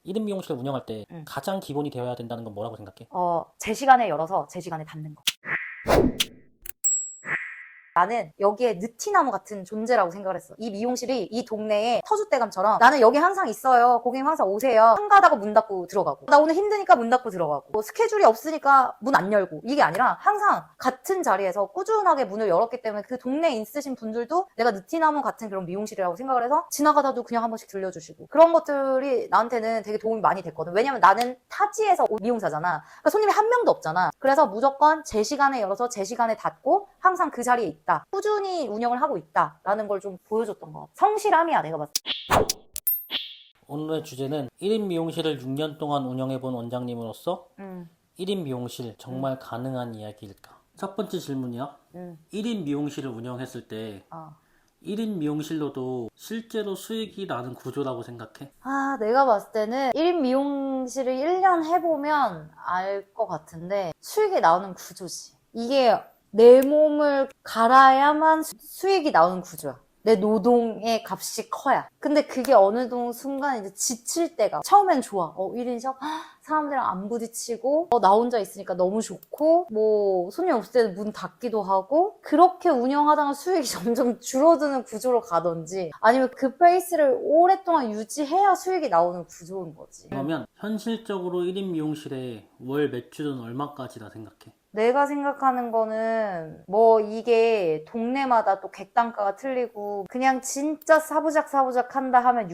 1인 미용실을 운영할 때 응. 가장 기본이 되어야 된다는 건 뭐라고 생각해? 제 시간에 열어서 제 시간에 닫는 거. 나는 여기에 느티나무 같은 존재라고 생각을 했어. 이 미용실이 이 동네의 터줏대감처럼 나는 여기 항상 있어요. 고객님 항상 오세요. 한가하다가 문 닫고 들어가고, 나 오늘 힘드니까 문 닫고 들어가고, 뭐 스케줄이 없으니까 문 안 열고, 이게 아니라 항상 같은 자리에서 꾸준하게 문을 열었기 때문에 그 동네에 있으신 분들도 내가 느티나무 같은 그런 미용실이라고 생각을 해서 지나가다도 그냥 한 번씩 들려주시고, 그런 것들이 나한테는 되게 도움이 많이 됐거든. 왜냐면 나는 타지에서 미용사잖아. 그러니까 손님이 한 명도 없잖아. 그래서 무조건 제 시간에 열어서 제 시간에 닫고 항상 그 자리에 있다, 꾸준히 운영을 하고 있다라는 걸 좀 보여줬던 것 같아. 성실함이야, 내가 봤을 때. 오늘의 주제는 1인 미용실을 6년 동안 운영해본 원장님으로서 1인 미용실 정말 가능한 이야기일까? 첫 번째 질문이야. 1인 미용실을 운영했을 때 1인 미용실로도 실제로 수익이 나는 구조라고 생각해? 내가 봤을 때는 1인 미용실을 1년 해보면 알 것 같은데 수익이 나오는 구조지. 이게 내 몸을 갈아야만 수익이 나오는 구조야. 내 노동의 값이 커야. 근데 그게 어느 순간 이제 지칠 때가, 처음엔 좋아. 1인 샵 사람들이랑 안 부딪히고, 나 혼자 있으니까 너무 좋고, 뭐 손님 없을 때는 문 닫기도 하고, 그렇게 운영하다가 수익이 점점 줄어드는 구조로 가든지, 아니면 그 페이스를 오랫동안 유지해야 수익이 나오는 구조인 거지. 그러면 현실적으로 1인 미용실의 월 매출은 얼마까지라 생각해? 내가 생각하는 거는 뭐 이게 동네마다 또 객단가가 틀리고, 그냥 진짜 사부작 한다 하면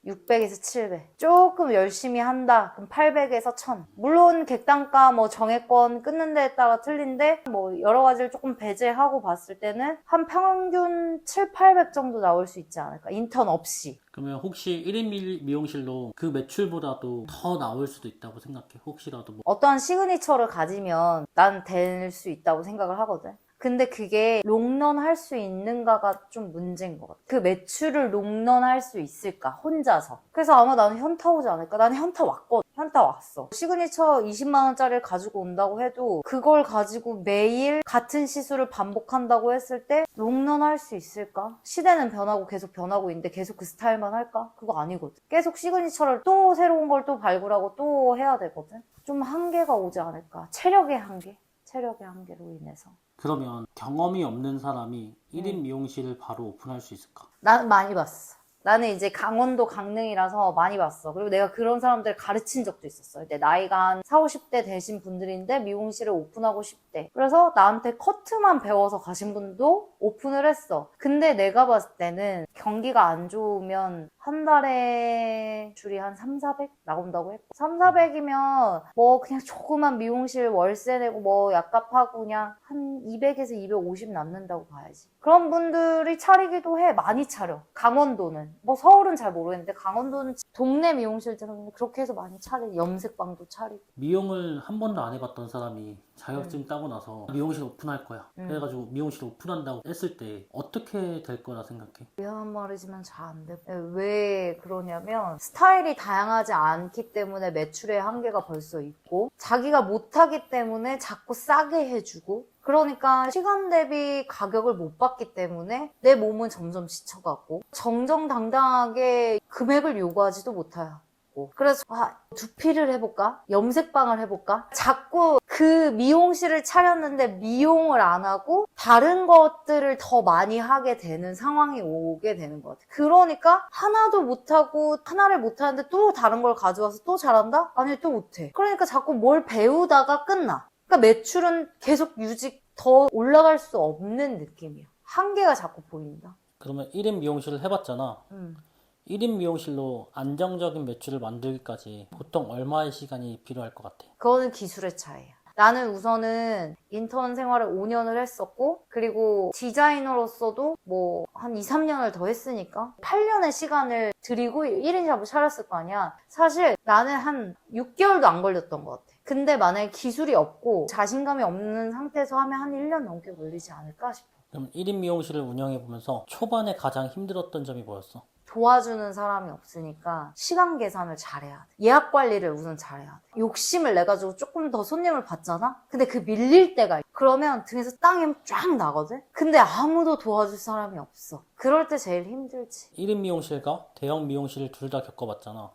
600에서 700. 조금 열심히 한다 그럼 800에서 1000. 물론 객단가 뭐 정액권 끊는 데에 따라 틀린데, 뭐 여러 가지를 조금 배제하고 봤을 때는 한 평균 7, 800 정도 나올 수 있지 않을까, 인턴 없이. 그러면 혹시 1인 미용실로 그 매출보다도 더 나올 수도 있다고 생각해? 혹시라도 뭐 어떠한 시그니처를 가지면 난 될 수 있다고 생각을 하거든. 근데 그게 롱런 할 수 있는가가 좀 문제인 것 같아. 그 매출을 롱런 할 수 있을까, 혼자서. 그래서 아마 나는 현타 오지 않을까. 나는 현타 왔거든. 현타 왔어. 시그니처 20만 원짜리를 가지고 온다고 해도 그걸 가지고 매일 같은 시술을 반복한다고 했을 때 롱런 할 수 있을까? 시대는 변하고 계속 변하고 있는데 계속 그 스타일만 할까? 그거 아니거든. 계속 시그니처를 또 새로운 걸 또 발굴하고 또 해야 되거든. 좀 한계가 오지 않을까. 체력의 한계로 인해서. 그러면 경험이 없는 사람이 1인 미용실을 바로 오픈할 수 있을까? 나는 많이 봤어. 나는 이제 강원도 강릉이라서 많이 봤어. 그리고 내가 그런 사람들을 가르친 적도 있었어. 근데 나이가 한 40, 50대 되신 분들인데 미용실을 오픈하고 싶대. 그래서 나한테 커트만 배워서 가신 분도 오픈을 했어. 근데 내가 봤을 때는 경기가 안 좋으면 한 달에 줄이 한 3, 400 나온다고 했고, 3, 400이면 뭐 그냥 조그만 미용실 월세 내고 뭐 약값하고 그냥 한 200에서 250 남는다고 봐야지. 그런 분들이 차리기도 해. 많이 차려. 강원도는. 뭐 서울은 잘 모르겠는데 강원도는 동네 미용실들은 그렇게 해서 많이 차려. 염색방도 차리고. 미용을 한 번도 안 해봤던 사람이 자격증 따고 나서 미용실 오픈할 거야. 그래가지고 미용실 오픈한다고 했을 때 어떻게 될 거라 생각해? 미안한 말이지만 잘 안 돼. 왜 그러냐면 스타일이 다양하지 않기 때문에 매출의 한계가 벌써 있고, 자기가 못하기 때문에 자꾸 싸게 해주고, 그러니까 시간 대비 가격을 못 받기 때문에 내 몸은 점점 지쳐가고 정정당당하게 금액을 요구하지도 못해요. 그래서 두피를 해볼까? 염색방을 해볼까? 자꾸 그 미용실을 차렸는데 미용을 안 하고 다른 것들을 더 많이 하게 되는 상황이 오게 되는 것 같아. 그러니까 하나도 못하고, 하나를 못하는데 또 다른 걸 가져와서 또 잘한다? 아니, 또 못해. 그러니까 자꾸 뭘 배우다가 끝나. 그러니까 매출은 계속 더 올라갈 수 없는 느낌이야. 한계가 자꾸 보인다. 그러면 1인 미용실을 해봤잖아. 1인 미용실로 안정적인 매출을 만들기까지 보통 얼마의 시간이 필요할 것 같아? 그거는 기술의 차이야. 나는 우선은 인턴 생활을 5년을 했었고, 그리고 디자이너로서도 뭐 한 2, 3년을 더 했으니까 8년의 시간을 들이고 1인 샵을 차렸을 거 아니야. 사실 나는 한 6개월도 안 걸렸던 것 같아. 근데 만약에 기술이 없고 자신감이 없는 상태에서 하면 한 1년 넘게 걸리지 않을까 싶어. 그럼 1인 미용실을 운영해보면서 초반에 가장 힘들었던 점이 뭐였어? 도와주는 사람이 없으니까 시간 계산을 잘해야 돼. 예약 관리를 우선 잘해야 돼. 욕심을 내가지고 조금 더 손님을 받잖아? 근데 그 밀릴 때가 있어. 그러면 등에서 땀이 쫙 나거든? 근데 아무도 도와줄 사람이 없어. 그럴 때 제일 힘들지. 1인 미용실과 대형 미용실을 둘 다 겪어봤잖아.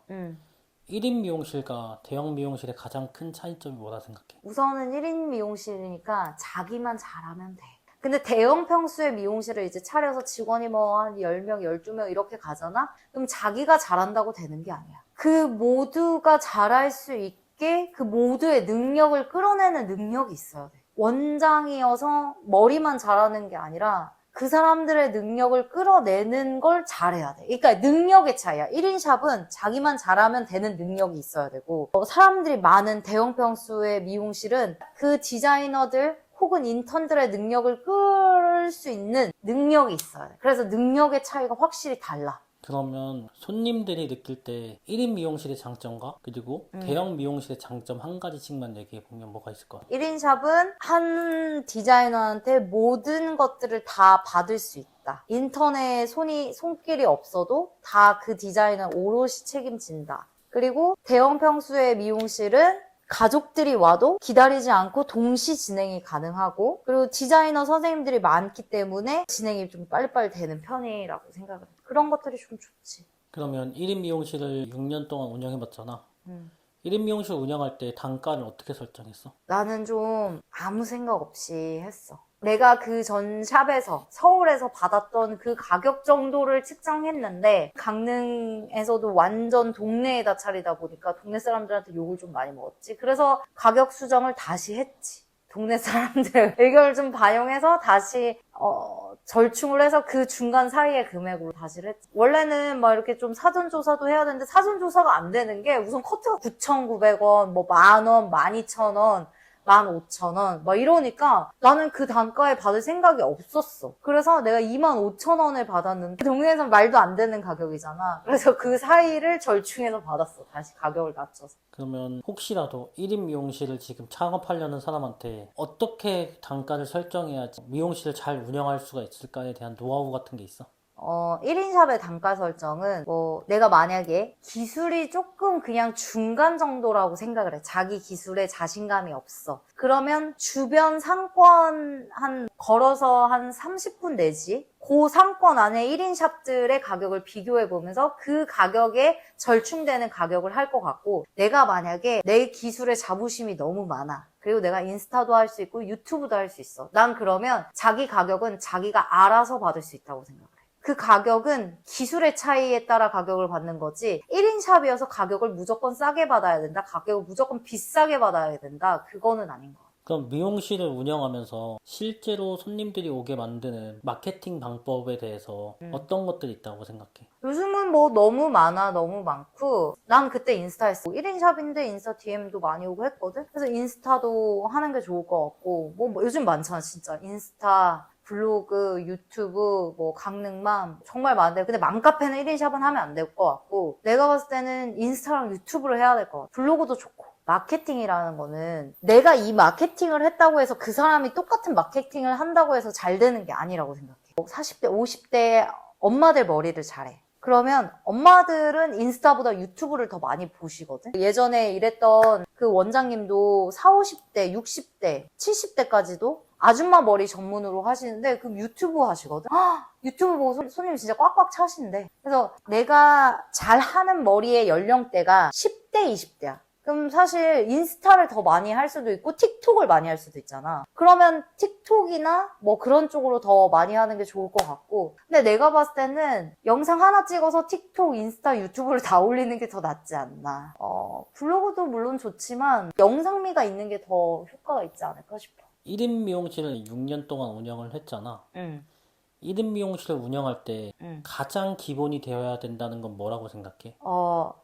1인 미용실과 대형 미용실의 가장 큰 차이점이 뭐라 생각해? 우선은 1인 미용실이니까 자기만 잘하면 돼. 근데 대형 평수의 미용실을 이제 차려서 직원이 뭐 한 10명, 12명 이렇게 가잖아? 그럼 자기가 잘한다고 되는 게 아니야. 그 모두가 잘할 수 있게 그 모두의 능력을 끌어내는 능력이 있어야 돼. 원장이어서 머리만 잘하는 게 아니라 그 사람들의 능력을 끌어내는 걸 잘해야 돼. 그러니까 능력의 차이야. 1인 샵은 자기만 잘하면 되는 능력이 있어야 되고 사람들이 많은 대형 평수의 미용실은 그 디자이너들 혹은 인턴들의 능력을 끌 수 있는 능력이 있어야 돼. 그래서 능력의 차이가 확실히 달라. 그러면 손님들이 느낄 때 1인 미용실의 장점과 그리고 대형 미용실의 장점 한 가지씩만 얘기해보면 뭐가 있을까? 1인 샵은 한 디자이너한테 모든 것들을 다 받을 수 있다. 인턴에 손길이 없어도 다 그 디자이너 오롯이 책임진다. 그리고 대형 평수의 미용실은 가족들이 와도 기다리지 않고 동시 진행이 가능하고 그리고 디자이너 선생님들이 많기 때문에 진행이 좀 빨리빨리 되는 편이라고 생각을 해. 그런 것들이 좀 좋지. 그러면 1인 미용실을 6년 동안 운영해봤잖아. 1인 미용실 운영할 때 단가를 어떻게 설정했어? 나는 좀 아무 생각 없이 했어. 내가 그 전 샵에서 서울에서 받았던 그 가격 정도를 측정했는데 강릉에서도 완전 동네에다 차리다 보니까 동네 사람들한테 욕을 좀 많이 먹었지. 그래서 가격 수정을 다시 했지. 동네 사람들의 의견을 좀 반영해서 다시 절충을 해서 그 중간 사이의 금액으로 다시 했지. 원래는 막 이렇게 좀 사전조사도 해야 되는데 사전조사가 안 되는 게 우선 커트가 9,900원, 뭐 10,000원, 12,000원 15,000원 막 이러니까 나는 그 단가에 받을 생각이 없었어. 그래서 내가 25,000원을 받았는데 동네에서는 말도 안 되는 가격이잖아. 그래서 그 사이를 절충해서 받았어. 다시 가격을 낮춰서. 그러면 혹시라도 1인 미용실을 지금 창업하려는 사람한테 어떻게 단가를 설정해야지 미용실을 잘 운영할 수가 있을까에 대한 노하우 같은 게 있어? 1인 샵의 단가 설정은 내가 만약에 기술이 조금 그냥 중간 정도라고 생각을 해. 자기 기술에 자신감이 없어. 그러면 주변 상권 걸어서 한 30분 내지 그 상권 안에 1인 샵들의 가격을 비교해 보면서 그 가격에 절충되는 가격을 할 것 같고 내가 만약에 내 기술에 자부심이 너무 많아. 그리고 내가 인스타도 할 수 있고 유튜브도 할 수 있어. 난 그러면 자기 가격은 자기가 알아서 받을 수 있다고 생각해. 그 가격은 기술의 차이에 따라 가격을 받는 거지 1인 샵이어서 가격을 무조건 싸게 받아야 된다. 가격을 무조건 비싸게 받아야 된다. 그거는 아닌 것 같아. 그럼 미용실을 운영하면서 실제로 손님들이 오게 만드는 마케팅 방법에 대해서 어떤 것들이 있다고 생각해? 요즘은 뭐 너무 많아, 너무 많고 난 그때 인스타 했어. 1인 샵인데 인스타 DM도 많이 오고 했거든. 그래서 인스타도 하는 게 좋을 것 같고 뭐 요즘 많잖아 진짜. 인스타 블로그, 유튜브, 뭐 강릉맘 정말 많은데 근데 맘카페는 1인 샵은 하면 안 될 것 같고 내가 봤을 때는 인스타랑 유튜브를 해야 될 것 같아. 블로그도 좋고 마케팅이라는 거는 내가 이 마케팅을 했다고 해서 그 사람이 똑같은 마케팅을 한다고 해서 잘 되는 게 아니라고 생각해. 40대, 50대 엄마들 머리를 잘해. 그러면 엄마들은 인스타보다 유튜브를 더 많이 보시거든. 예전에 일했던 그 원장님도 40, 50대, 60대, 70대까지도 아줌마 머리 전문으로 하시는데 그럼 유튜브 하시거든. 유튜브 보고 손님 진짜 꽉꽉 차신대. 그래서 내가 잘하는 머리의 연령대가 10대, 20대야. 그럼 사실 인스타를 더 많이 할 수도 있고 틱톡을 많이 할 수도 있잖아. 그러면 틱톡이나 뭐 그런 쪽으로 더 많이 하는 게 좋을 것 같고 근데 내가 봤을 때는 영상 하나 찍어서 틱톡, 인스타, 유튜브를 다 올리는 게 더 낫지 않나. 블로그도 물론 좋지만 영상미가 있는 게 더 효과가 있지 않을까 싶어. 1인 미용실을 6년 동안 운영을 했잖아. 1인 미용실을 운영할 때 가장 기본이 되어야 된다는 건 뭐라고 생각해?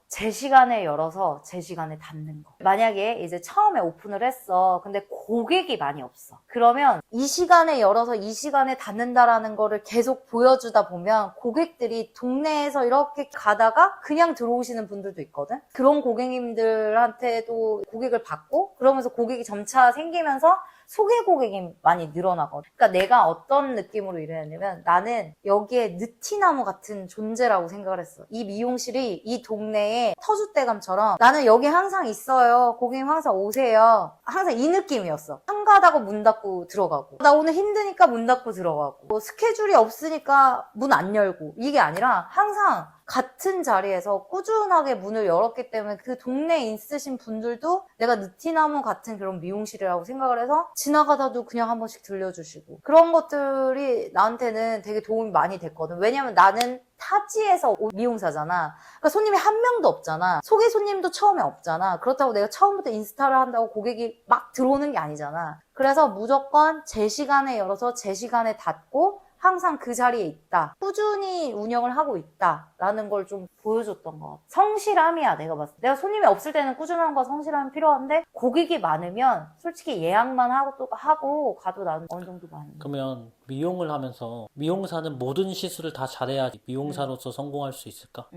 제 시간에 열어서 제 시간에 닫는 거. 만약에 이제 처음에 오픈을 했어. 근데 고객이 많이 없어. 그러면 이 시간에 열어서 이 시간에 닫는다라는 거를 계속 보여주다 보면 고객들이 동네에서 이렇게 가다가 그냥 들어오시는 분들도 있거든. 그런 고객님들한테도 고객을 받고 그러면서 고객이 점차 생기면서 소개 고객이 많이 늘어나거든. 그러니까 내가 어떤 느낌으로 일했냐면 나는 여기에 느티나무 같은 존재라고 생각을 했어. 이 미용실이 이 동네의 터줏대감처럼 나는 여기 항상 있어요. 고객님 항상 오세요. 항상 이 느낌이었어. 한가하다고 문 닫고 들어가고 나 오늘 힘드니까 문 닫고 들어가고 뭐 스케줄이 없으니까 문 안 열고 이게 아니라 항상 같은 자리에서 꾸준하게 문을 열었기 때문에 그 동네에 있으신 분들도 내가 느티나무 같은 그런 미용실이라고 생각을 해서 지나가다도 그냥 한 번씩 들려주시고 그런 것들이 나한테는 되게 도움이 많이 됐거든. 왜냐면 나는 타지에서 온 미용사잖아. 그러니까 손님이 한 명도 없잖아. 소개 손님도 처음에 없잖아. 그렇다고 내가 처음부터 인스타를 한다고 고객이 막 들어오는 게 아니잖아. 그래서 무조건 제 시간에 열어서 제 시간에 닫고 항상 그 자리에 있다. 꾸준히 운영을 하고 있다라는 걸 좀 보여줬던 것 같아. 성실함이야, 내가 봤을 때. 내가 손님이 없을 때는 꾸준함과 성실함이 필요한데 고객이 많으면 솔직히 예약만 하고 가도 나는 어느 정도 많은. 그러면 미용을 하면서 미용사는 모든 시술을 다 잘해야 미용사로서 성공할 수 있을까?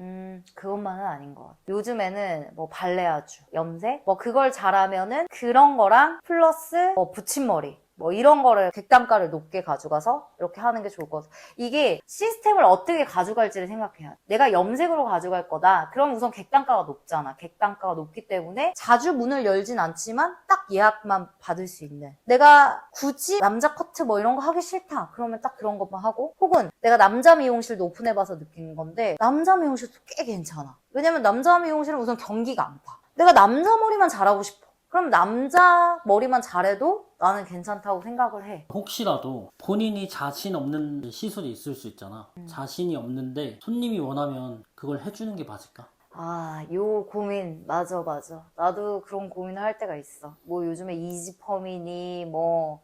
그것만은 아닌 것 같아. 요즘에는 뭐 발레아주, 염색, 뭐 그걸 잘하면은 그런 거랑 플러스 뭐 붙임머리. 뭐 이런 거를 객단가를 높게 가져가서 이렇게 하는 게 좋을 것 같아. 이게 시스템을 어떻게 가져갈지를 생각해야 돼. 내가 염색으로 가져갈 거다. 그럼 우선 객단가가 높잖아. 객단가가 높기 때문에 자주 문을 열진 않지만 딱 예약만 받을 수 있는. 내가 굳이 남자 커트 뭐 이런 거 하기 싫다. 그러면 딱 그런 것만 하고 혹은 내가 남자 미용실도 오픈해봐서 느낀 건데 남자 미용실도 꽤 괜찮아. 왜냐면 남자 미용실은 우선 경기가 안 파. 내가 남자 머리만 잘하고 싶어. 그럼 남자 머리만 잘해도 나는 괜찮다고 생각을 해. 혹시라도 본인이 자신 없는 시술이 있을 수 있잖아. 자신이 없는데 손님이 원하면 그걸 해주는 게 맞을까? 아, 요 고민, 맞아. 나도 그런 고민을 할 때가 있어. 뭐 요즘에 이지펌이니 뭐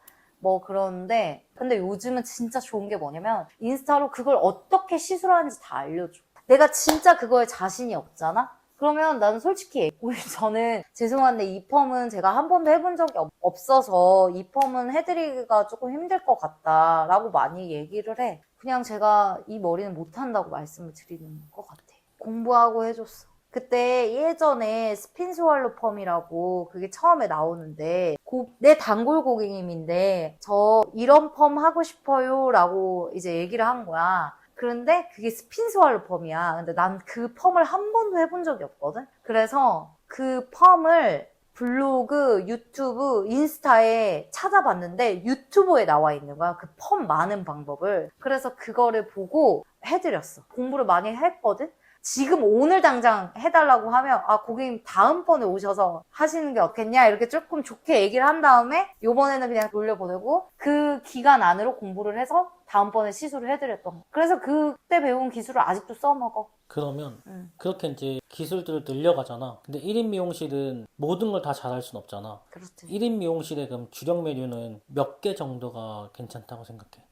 그러는데 근데 요즘은 진짜 좋은 게 뭐냐면 인스타로 그걸 어떻게 시술하는지 다 알려줘. 내가 진짜 그거에 자신이 없잖아? 그러면 나는 솔직히 저는 죄송한데 이 펌은 제가 한 번도 해본 적이 없어서 이 펌은 해드리기가 조금 힘들 것 같다라고 많이 얘기를 해. 그냥 제가 이 머리는 못한다고 말씀을 드리는 것 같아. 공부하고 해줬어. 그때 예전에 스핀스왈로 펌이라고 그게 처음에 나오는데 내 단골 고객님인데 저 이런 펌 하고 싶어요 라고 이제 얘기를 한 거야. 그런데 그게 스핀스왈로 펌이야. 근데 난 그 펌을 한 번도 해본 적이 없거든? 그래서 그 펌을 블로그, 유튜브, 인스타에 찾아봤는데 유튜브에 나와 있는 거야. 그 펌 많은 방법을. 그래서 그거를 보고 해드렸어. 공부를 많이 했거든? 지금 오늘 당장 해달라고 하면 아 고객님 다음번에 오셔서 하시는 게 어떻겠냐 이렇게 조금 좋게 얘기를 한 다음에 요번에는 그냥 돌려보내고 그 기간 안으로 공부를 해서 다음번에 시술을 해드렸던 거. 그래서 그때 배운 기술을 아직도 써먹어. 그러면 그렇게 이제 기술들을 늘려가잖아. 근데 1인 미용실은 모든 걸 다 잘할 순 없잖아. 그렇지. 1인 미용실의 그럼 주력 메뉴는 몇 개 정도가 괜찮다고 생각해?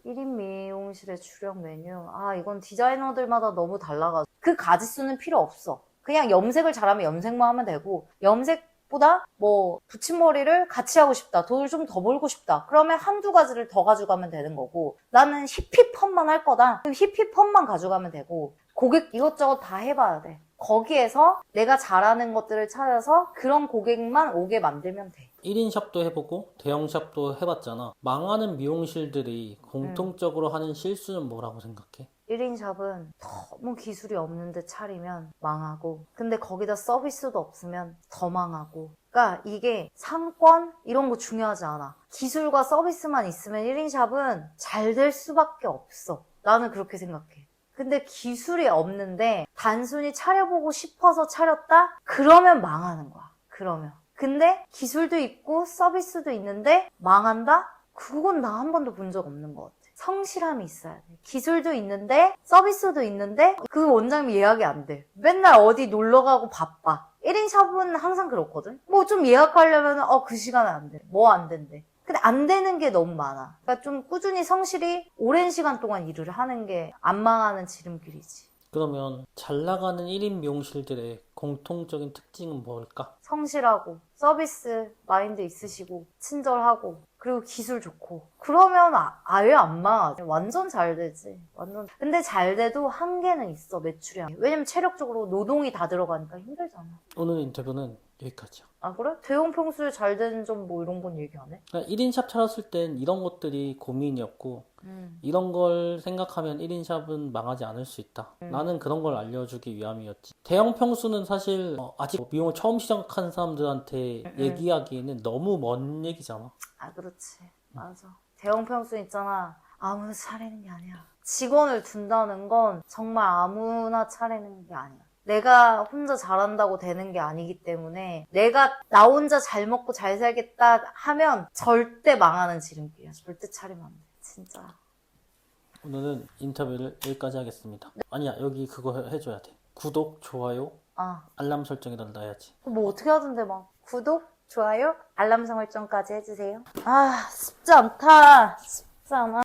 1인 미용실의 주력 메뉴. 이건 디자이너들마다 너무 달라가지고. 그 가지수는 필요 없어. 그냥 염색을 잘하면 염색만 하면 되고, 염색보다 뭐, 붙임머리를 같이 하고 싶다. 돈을 좀 더 벌고 싶다. 그러면 한두 가지를 더 가져가면 되는 거고, 나는 히피 펌만 할 거다. 그럼 히피 펌만 가져가면 되고, 고객 이것저것 다 해봐야 돼. 거기에서 내가 잘하는 것들을 찾아서 그런 고객만 오게 만들면 돼. 1인 샵도 해보고 대형 샵도 해봤잖아. 망하는 미용실들이 공통적으로 하는 실수는 뭐라고 생각해? 1인 샵은 너무 기술이 없는데 차리면 망하고 근데 거기다 서비스도 없으면 더 망하고 그러니까 이게 상권 이런 거 중요하지 않아. 기술과 서비스만 있으면 1인 샵은 잘 될 수밖에 없어. 나는 그렇게 생각해. 근데 기술이 없는데 단순히 차려보고 싶어서 차렸다? 그러면 망하는 거야. 그러면. 근데 기술도 있고 서비스도 있는데 망한다? 그건 나 한 번도 본 적 없는 것 같아. 성실함이 있어야 돼. 기술도 있는데 서비스도 있는데 그 원장님 예약이 안 돼. 맨날 어디 놀러 가고 바빠. 1인 샵은 항상 그렇거든. 뭐 좀 예약하려면 그 시간에 안 돼. 뭐 안 된대. 근데 안 되는 게 너무 많아. 그러니까 좀 꾸준히 성실히 오랜 시간 동안 일을 하는 게 안 망하는 지름길이지. 그러면 잘 나가는 1인 미용실들의 공통적인 특징은 뭘까? 성실하고 서비스 마인드 있으시고 친절하고 그리고 기술 좋고 그러면 아예 안 망하지. 완전 잘 되지. 완전. 근데 잘 돼도 한계는 있어. 매출이. 왜냐면 체력적으로 노동이 다 들어가니까 힘들잖아. 오늘 인터뷰는 여기까지야. 아 그래? 대형 평수에 잘 되는 점 뭐 이런 건 얘기 안 해? 그러니까 1인 샵 차렸을 땐 이런 것들이 고민이었고 이런 걸 생각하면 1인 샵은 망하지 않을 수 있다. 나는 그런 걸 알려주기 위함이었지. 대형 평수는 사실 아직 미용을 처음 시작하는 사람들한테 얘기하기에는 너무 먼 얘기잖아. 아 그렇지 맞아. 대형 평수 있잖아 아무나 차리는 게 아니야. 직원을 둔다는 건 정말 아무나 차리는 게 아니야. 내가 혼자 잘한다고 되는 게 아니기 때문에 내가 나 혼자 잘 먹고 잘 살겠다 하면 절대 망하는 지름길이야. 절대 차리면 안 돼. 진짜. 오늘은 인터뷰를 여기까지 하겠습니다. 아니야, 여기 그거 해줘야 돼. 구독, 좋아요, 아, 알람 설정에다 놔야지. 뭐 어떻게 하던데 막 구독, 좋아요, 알람 설정까지 해주세요. 아, 쉽지 않다. 쉽지 않아.